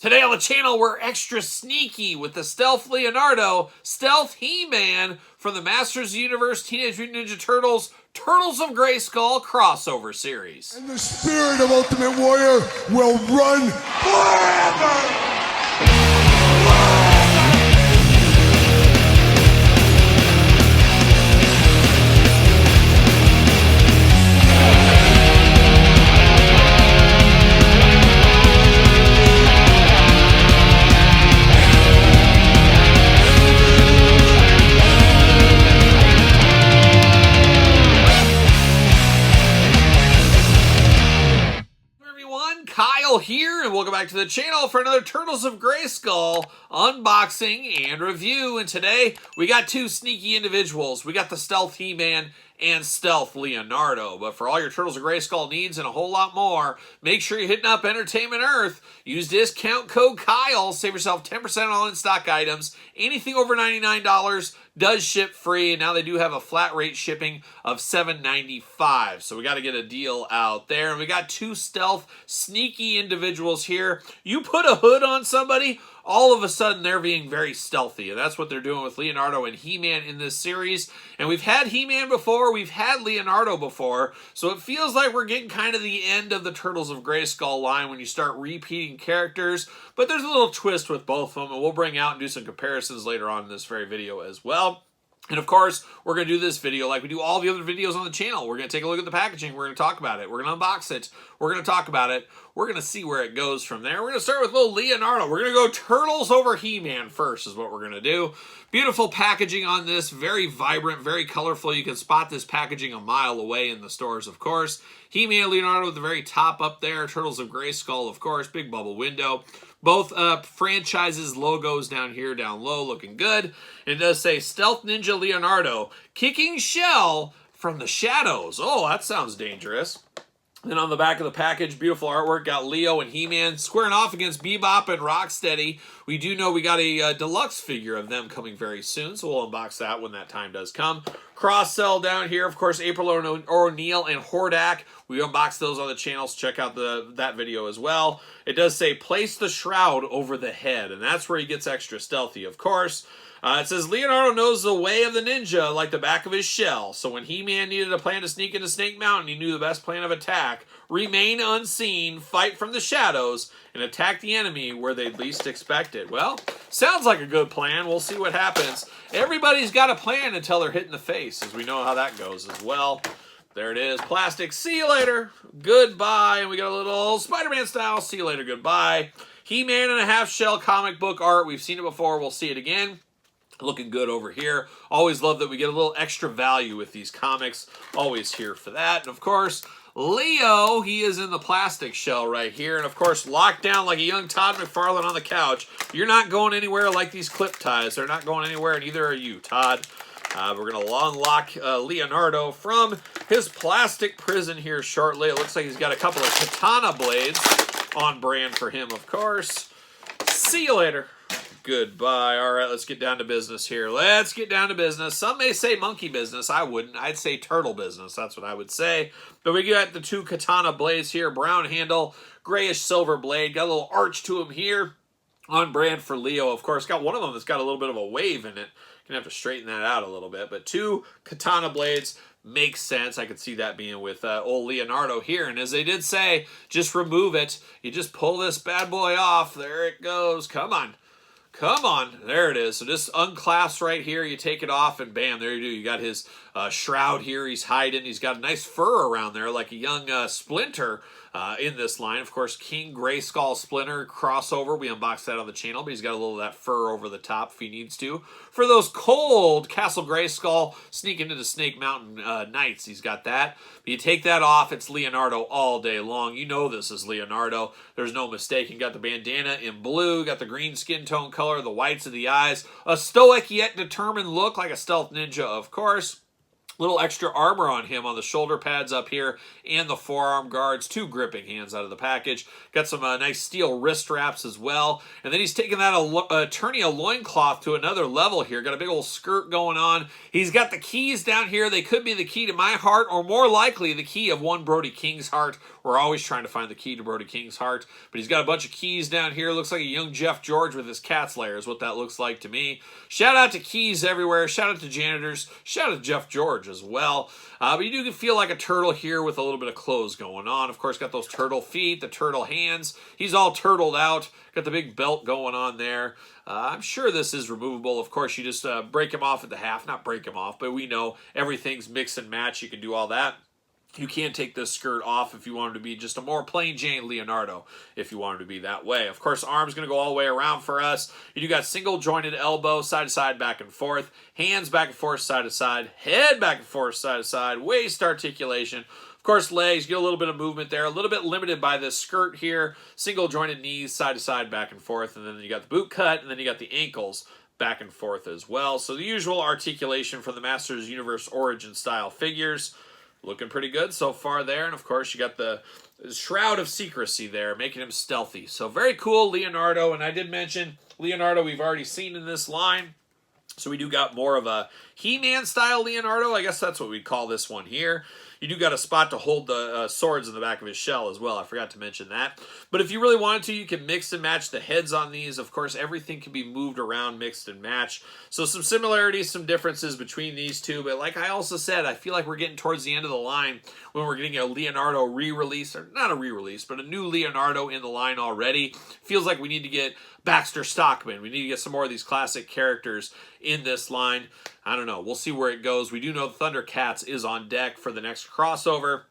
Today on the channel, we're extra sneaky with the Stealth Leonardo, Stealth He-Man from the Masters of the Universe Teenage Mutant Ninja Turtles, Turtles of Grayskull crossover series. And the spirit of Ultimate Warrior will run forever! Here, and welcome back to the channel for another Turtles of Grayskull unboxing and review. And today we got two sneaky individuals. We got the Stealth He-Man and Stealth Leonardo. But for all your Turtles of Grayskull needs and a whole lot more, make sure you're hitting up Entertainment Earth. Use discount code Kyle. Save yourself 10% on all in-stock items. Anything over $99 does ship free, and now they do have a flat rate shipping of $7.95. So we got to get a deal out there. And we got two stealth, sneaky individuals here. You put a hood on somebody, all of a sudden they're being very stealthy, and that's what they're doing with Leonardo and He-Man in this series. And we've had He-Man before, we've had Leonardo before, so it feels like we're getting kind of the end of the Turtles of Grayskull line when you start repeating characters. But there's a little twist with both of them, and we'll bring out and do some comparisons later on in this very video as well. And of course, we're going to do this video like we do all the other videos on the channel. We're going to take a look at the packaging. We're going to talk about it. We're going to unbox it. We're going to talk about it. We're going to see where it goes from there. We're going to start with little Leonardo. We're going to go Turtles over He-Man first is what we're going to do. Beautiful packaging on this. Very vibrant, very colorful. You can spot this packaging a mile away in the stores, of course. He-Man, Leonardo at the very top up there. Turtles of Grayskull, of course. Big bubble window. Both franchises logos down here, down low, looking good. It does say Stealth Ninja Leonardo, kicking shell from the shadows. Oh, that sounds dangerous. Then on the back of the package, beautiful artwork. Got Leo and He-Man squaring off against Bebop and Rocksteady. We do know we got a deluxe figure of them coming very soon, so we'll unbox that when that time does come. Cross-sell down here, of course, April O'Neil and Hordak. We unboxed those on the channels. Check out that video as well. It does say, place the shroud over the head, and that's where he gets extra stealthy, of course. It says, Leonardo knows the way of the ninja like the back of his shell. So when He-Man needed a plan to sneak into Snake Mountain, he knew the best plan of attack. Remain unseen, fight from the shadows, and attack the enemy where they'd least expect it. Well, sounds like a good plan. We'll see what happens. Everybody's got a plan until they're hit in the face, as we know how that goes as well. There it is. Plastic. See you later. Goodbye. And we got a little Spider-Man style. See you later. Goodbye. He-Man in a half-shell comic book art. We've seen it before. We'll see it again. Looking good over here. Always love that we get a little extra value with these comics. Always here for that. And of course, Leo, he is in the plastic shell right here. And of course, locked down like a young Todd McFarlane on the couch. You're not going anywhere like these clip ties. They're not going anywhere, and neither are you, Todd. We're going to unlock Leonardo from his plastic prison here shortly. It looks like he's got a couple of katana blades on brand for him, of course. See you later. Goodbye. All right, let's get down to business here. Let's get down to business. Some may say monkey business. I wouldn't. I'd say turtle business. That's what I would say. But we got the two katana blades here. Brown handle, grayish silver blade. Got a little arch to them here. On brand for Leo, of course. Got one of them that's got a little bit of a wave in it. Gonna have to straighten that out a little bit. But two katana blades makes sense. I could see that being with old Leonardo here. And as they did say, just remove it. You just pull this bad boy off. There it goes. Come on. Come on. There it is. So just unclasps right here. You take it off and bam, there you do. You got his shroud here. He's hiding. He's got a nice fur around there like a young Splinter in this line. Of course, King Grayskull Splinter crossover. We unboxed that on the channel, but he's got a little of that fur over the top if he needs to. For those cold Castle Grayskull sneaking into Snake Mountain nights, he's got that. But you take that off, it's Leonardo all day long. You know this is Leonardo. There's no mistake. You got the bandana in blue, got the green skin tone color, the whites of the eyes, a stoic yet determined look like a stealth ninja, of course. Little extra armor on him on the shoulder pads up here and the forearm guards. Two gripping hands out of the package. Got some nice steel wrist straps as well. And then he's taking that Eternia loincloth to another level here. Got a big old skirt going on. He's got the keys down here. They could be the key to my heart, or more likely the key of one Brody King's heart. We're always trying to find the key to Brody King's heart. But he's got a bunch of keys down here. Looks like a young Jeff George with his cat's lair is what that looks like to me. Shout out to keys everywhere. Shout out to janitors. Shout out to Jeff George as well. But you do feel like a turtle here with a little bit of clothes going on. Of course, got those turtle feet, the turtle hands. He's all turtled out. Got the big belt going on there. I'm sure this is removable. Of course, you just break him off at the half. Not break him off, but we know everything's mix and match. You can do all that. You can take this skirt off if you want him to be just a more plain Jane Leonardo, if you want him to be that way. Of course, arm's going to go all the way around for us. You do got single jointed elbow, side to side, back and forth. Hands back and forth, side to side. Head back and forth, side to side. Waist articulation. Of course, legs, get a little bit of movement there. A little bit limited by this skirt here. Single jointed knees, side to side, back and forth. And then you got the boot cut, and then you got the ankles back and forth as well. So the usual articulation for the Masters Universe Origin style figures. Looking pretty good so far there. And of course, you got the shroud of secrecy there, making him stealthy. So very cool, Leonardo. And I did mention Leonardo we've already seen in this line. So we do got more of a He-Man style Leonardo. I guess that's what we'd call this one here. You do got a spot to hold the swords in the back of his shell as well. I forgot to mention that. But if you really wanted to, you can mix and match the heads on these. Of course, everything can be moved around, mixed and matched. So some similarities, some differences between these two. But like I also said, I feel like we're getting towards the end of the line when we're getting a Leonardo re-release. Or not a re-release, but a new Leonardo in the line already. Feels like we need to get Baxter Stockman. We need to get some more of these classic characters in this line. I don't know. We'll see where it goes. We do know Thundercats is on deck for the next crossover.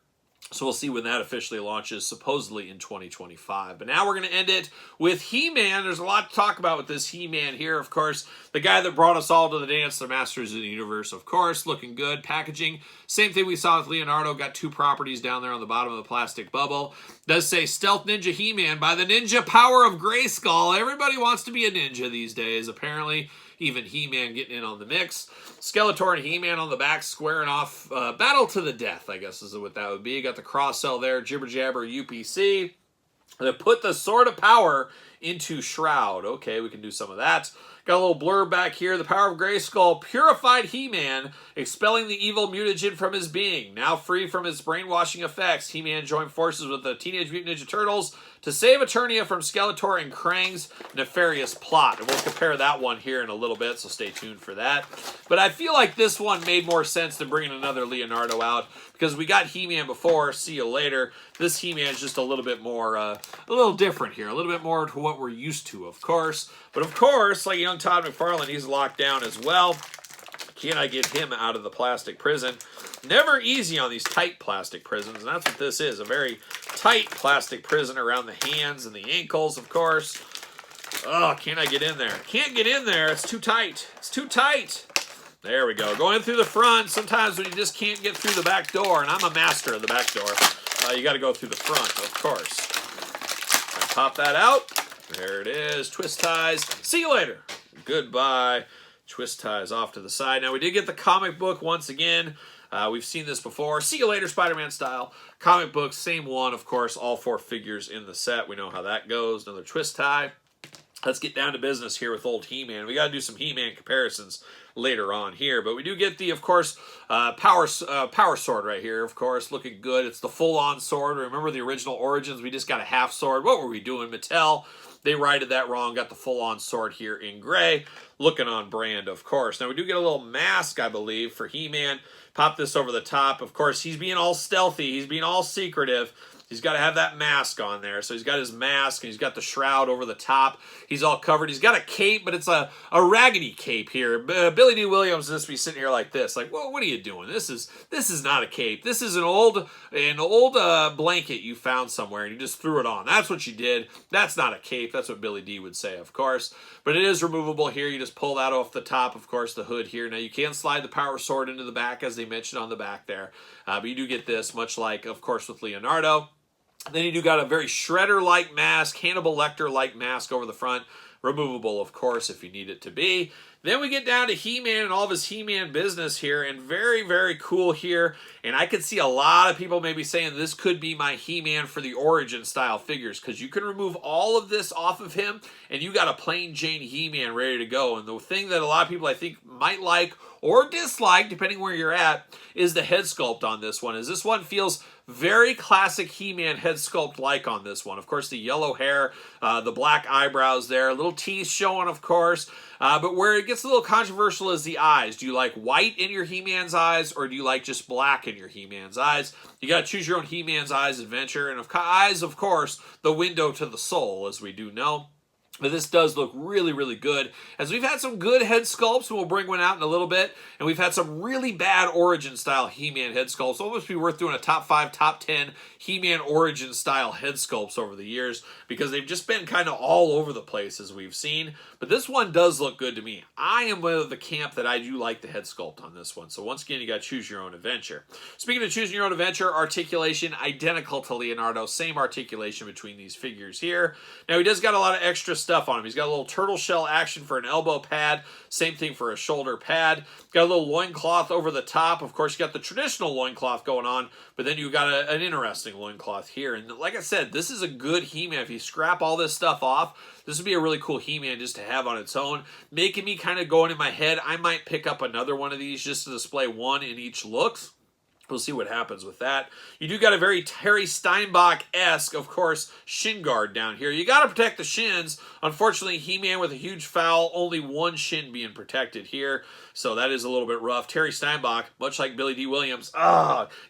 So we'll see when that officially launches, supposedly in 2025. But now we're going to end it with He-Man. There's a lot to talk about with this He-Man here, of course. The guy that brought us all to the dance, the Masters of the Universe, of course. Looking good. Packaging. Same thing we saw with Leonardo. Got two properties down there on the bottom of the plastic bubble. Does say Stealth Ninja He-Man by the ninja power of Grayskull. Everybody wants to be a ninja these days, apparently. Even He-Man getting in on the mix. Skeletor and He-Man on the back squaring off. Battle to the death, I guess is what that would be. Got the cross cell there. Jibber Jabber UPC. They put the Sword of Power into Shroud. Okay, we can do some of that. Got a little blurb back here. The power of Grayskull purified He-Man, expelling the evil mutagen from his being. Now free from his brainwashing effects, He-Man joined forces with the Teenage Mutant Ninja Turtles to save Eternia from Skeletor and Krang's nefarious plot. And we'll compare that one here in a little bit, so stay tuned for that. But I feel like this one made more sense than bringing another Leonardo out, because we got He-Man before, see you later. This He-Man is just a little bit more, a little different here, a little bit more to what we're used to, of course. But of course, like young Todd McFarlane, he's locked down as well. Can I get him out of the plastic prison? Never easy on these tight plastic prisons, and that's what this is, a very tight plastic prison around the hands and the ankles, of course. Oh, can I get in there? Can't get in there. It's too tight. It's too tight. There we go. Going through the front, sometimes when you just can't get through the back door, and I'm a master of the back door, you got to go through the front, of course. I pop that out. There it is. Twist ties. See you later. Goodbye. Twist ties off to the side. Now, we did get the comic book once again. We've seen this before. See you later, Spider-Man style. Comic book, same one, of course. All four figures in the set. We know how that goes. Another twist tie. Let's get down to business here with old He-Man. We got to do some He-Man comparisons later on here. But we do get the, of course, power sword right here, of course. Looking good. It's the full-on sword. Remember the original Origins? We just got a half sword. What were we doing, Mattel? They righted that wrong. Got the full-on sword here in gray. Looking on brand, of course. Now, we do get a little mask, I believe, for He-Man. Pop this over the top. Of course, he's being all stealthy. He's being all secretive. He's got to have that mask on there. So he's got his mask, and he's got the shroud over the top. He's all covered. He's got a cape, but it's a raggedy cape here. Billy D. Williams just be sitting here like this. Like, well, what are you doing? This is not a cape. This is an old blanket you found somewhere, and you just threw it on. That's what you did. That's not a cape. That's what Billy D. would say, of course. But it is removable here. You just pull that off the top, of course, the hood here. Now, you can slide the power sword into the back, as they mentioned on the back there. But you do get this, much like, of course, with Leonardo. Then you do got a very Shredder-like mask, Hannibal Lecter-like mask over the front. Removable, of course, if you need it to be. Then we get down to He-Man and all of his He-Man business here, and very, very cool here. And I could see a lot of people maybe saying this could be my He-Man for the Origin style figures, because you can remove all of this off of him, and you got a plain Jane He-Man ready to go. And the thing that a lot of people I think might like or dislike, depending where you're at, is the head sculpt on this one. As this one feels Very classic He-Man head sculpt like on this one. Of course, the yellow hair, the black eyebrows there, little teeth showing, of course. But where it gets a little controversial is the eyes. Do you like white in your He-Man's eyes, or do you like just black in your He-Man's eyes? You got to choose your own He-Man's eyes adventure. And eyes, of course, the window to the soul, as we do know. But this does look really, really good, as we've had some good head sculpts, and we'll bring one out in a little bit, and we've had some really bad Origin-style He-Man head sculpts. It'll almost be worth doing a top 5, top 10 He-Man Origin-style head sculpts over the years, because they've just been kind of all over the place, as we've seen. But this one does look good to me. I am of the camp that I do like the head sculpt on this one, so once again, you got to choose your own adventure. Speaking of choosing your own adventure, articulation identical to Leonardo, same articulation between these figures here. Now, he does got a lot of extra stuff on him. He's got a little turtle shell action for an elbow pad, same thing for a shoulder pad. Got a little loincloth over the top. Of course, you got the traditional loincloth going on, but then you got an interesting loincloth here. And like I said, this is a good He-Man. If you scrap all this stuff off, this would be a really cool He-Man just to have on its own. Making me kind of going in my head, I might pick up another one of these just to display one in each looks. We'll see what happens with that. You do got a very Terry Steinbach-esque, of course, shin guard down here. You got to protect the shins. Unfortunately, He-Man with a huge foul, only one shin being protected here. So that is a little bit rough. Terry Steinbach, much like Billy D. Williams,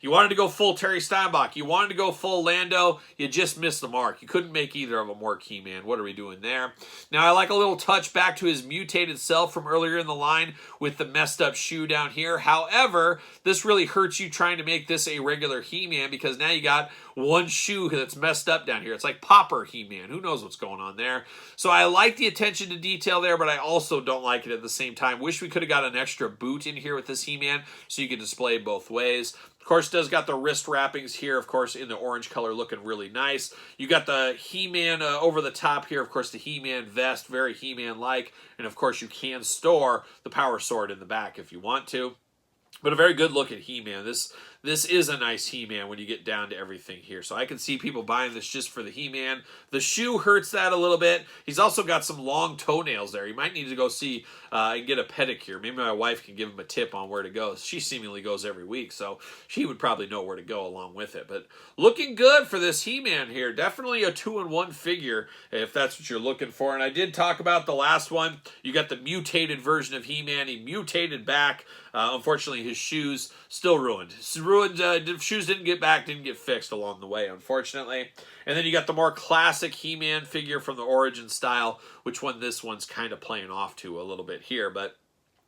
you wanted to go full Terry Steinbach. You wanted to go full Lando. You just missed the mark. You couldn't make either of them work, He-Man. What are we doing there? Now, I like a little touch back to his mutated self from earlier in the line with the messed up shoe down here. However, this really hurts you trying to make this a regular He-Man, because now you got one shoe that's messed up down here. It's like Popper He-Man. Who knows what's going on there? So I like the attention to detail there, but I also don't like it at the same time. Wish we could have got an extra boot in here with this He-Man so you can display both ways. Of course, does got the wrist wrappings here, of course, in the orange color, looking really nice. You got the He-Man over the top here, of course, the He-Man vest, very He-Man-like. And, of course, you can store the power sword in the back if you want to. But a very good look at He-Man. This is a nice He-Man when you get down to everything here. So I can see people buying this just for the He-Man. The shoe hurts that a little bit. He's also got some long toenails there. You might need to go see and get a pedicure. Maybe my wife can give him a tip on where to go. She seemingly goes every week, so she would probably know where to go along with it. But looking good for this He-Man here. Definitely a 2-in-1 figure if that's what you're looking for. And I did talk about the last one. You got the mutated version of He-Man. He mutated back. Unfortunately, his shoes still ruined. Shoes didn't get fixed along the way, unfortunately. And then you got the more classic He-Man figure from the Origin style, which this one's kind of playing off to a little bit here, but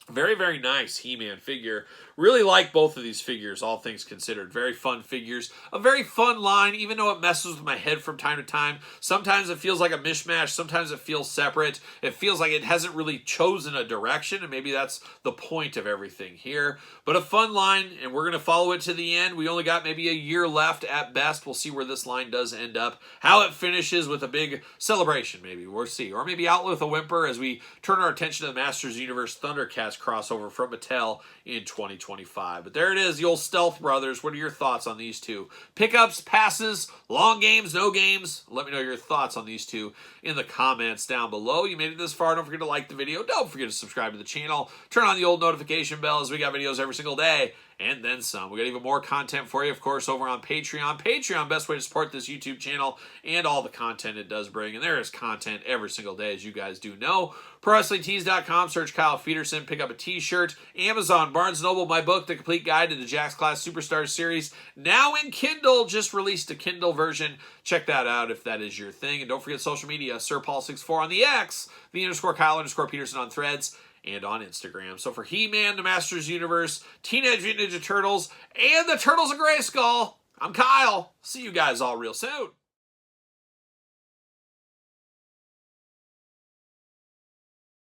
very, very nice He-Man figure. Really like both of these figures, all things considered. Very fun figures. A very fun line, even though it messes with my head from time to time. Sometimes it feels like a mishmash. Sometimes it feels separate. It feels like it hasn't really chosen a direction, and maybe that's the point of everything here. But a fun line, and we're going to follow it to the end. We only got maybe a year left at best. We'll see where this line does end up. How it finishes with a big celebration, maybe. We'll see. Or maybe out with a whimper as we turn our attention to the Masters Universe Thundercats crossover from Mattel in 2025. But there it is, the old Stealth Brothers. What are your thoughts on these two? Pickups, passes, long games, no games? Let me know your thoughts on these two in the comments down below. You made it this far. Don't forget to like the video. Don't forget to subscribe to the channel. Turn on the old notification bell as we got videos every single day. And then some. We got even more content for you, of course, over on Patreon. Patreon, best way to support this YouTube channel and all the content it does bring. And there is content every single day, as you guys do know. ProWrestlingTees.com, search Kyle Peterson, pick up a t-shirt. Amazon, Barnes & Noble, my book, The Complete Guide to the Jakks Class Superstars Series, now in Kindle. Just released a Kindle version. Check that out if that is your thing. And don't forget social media, SirPaul64 on the X, _Kyle_Peterson on Threads, and on Instagram. So for He-Man, the Masters Universe, Teenage Mutant Ninja Turtles, and the Turtles of Grayskull, I'm Kyle. See you guys all real soon.